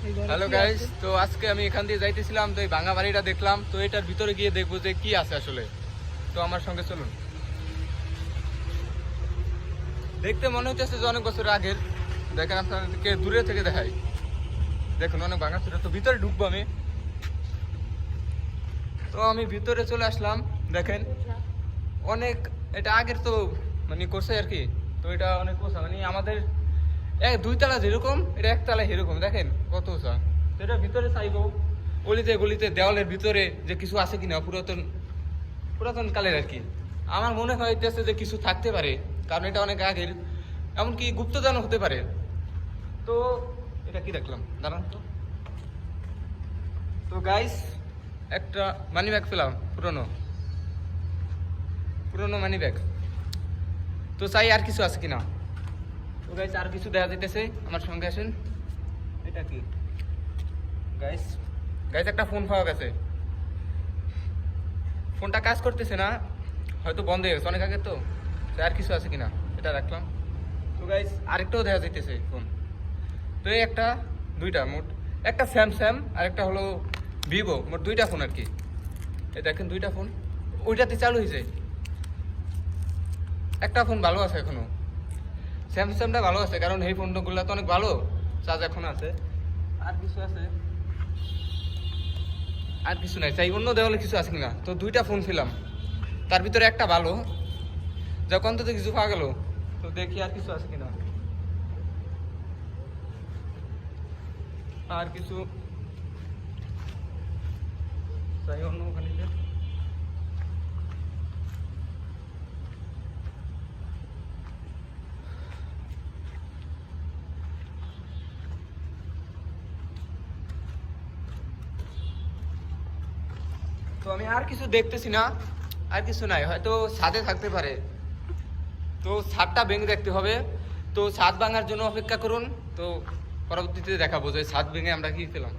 Hello guys, তো আজকে আমি এখান দিয়ে যাইতেছিলাম, তো এই ভাঙা বাড়িটা দেখলাম, তো এটার ভিতরে গিয়ে দেখবো যে কি আছে আসলে। তো আমার সঙ্গে চলুন। দেখতে মনে হচ্ছে যে অনেক বছর আগের, দেখেন আপনাদেরকে দূরে থেকে দেখাই, দেখুন অনেক ভাঙা ছিল। তো ভিতরে ঢুকবো আমি, তো আমি ভিতরে চলে আসলাম। দেখেন অনেক, এটা আগের তো মানে করছে আর কি। তো এটা অনেক উঁচা, মানে আমাদের দুই তলা যেরকম, এটা একতলা এরকম, দেখেন কত উঁচা। তো এটা ভিতরে চাইবো, গলিতে গলিতে দেওয়ালের ভিতরে যে কিছু আছে কিনা, পুরাতন পুরাতন কালের আর কি। আমার মনে হইতেছে যে কিছু থাকতে পারে, কারণ এটা অনেক আগের, এমনকি গুপ্তধনও হতে পারে। তো এটা কি দেখলাম, দাঁড়ান তো। তো গাইস, একটা মানি ব্যাগ পেলাম, পুরনো পুরনো মানি ব্যাগ। তো চাই আর কিছু আছে কিনা। তো গাইস আর কিছু দেখা যাইতেছে, আমার সঙ্গে আসেন। এটা কি গাইস? গাইস একটা ফোন পাওয়া গেছে, ফোনটা কাজ করতেছে না, হয়তো বন্ধ হয়ে গেছে অনেক আগে। তো আর কিছু আছে কিনা, এটা রাখলাম। তো গাইস আরেকটাও দেখা যাইতেছে ফোন। তো এই একটা, দুইটা মোট, একটা স্যামসাং আর একটা হলো ভিভো, মোট দুইটা ফোন আর কি। এই দেখেন দুইটা ফোন, ওইটাতে চালু হয়েছে। একটা ফোন ভালো আছে এখনো, স্যামসাংটা ভালো আছে, কারণ এই ফোনগুলো তো অনেক ভালো, চার্জ এখন আছে। আর কিছু আছে? আর কিছু নাই, চাই অন্য দেওয়ালে কিছু আছে কিনা। তো দুইটা ফোন ছিলাম, তার ভিতরে একটা ভালো, যখন তো কিছু পাওয়া গেল। তো দেখি আর কিছু আছে কিনা। আর কিছু চাই অন্য ওখানে। তো আমি আর কিছু দেখতেছি না, আর কিছু নাই, হয়তো ছাদে থাকতে পারে। তো ছাদটা ভেঙে দেখতে হবে। তো ছাদ ভাঙার জন্য অপেক্ষা করুন, তো পরবর্তীতে দেখাবো যে ছাদ ভেঙে আমরা কি পেলাম।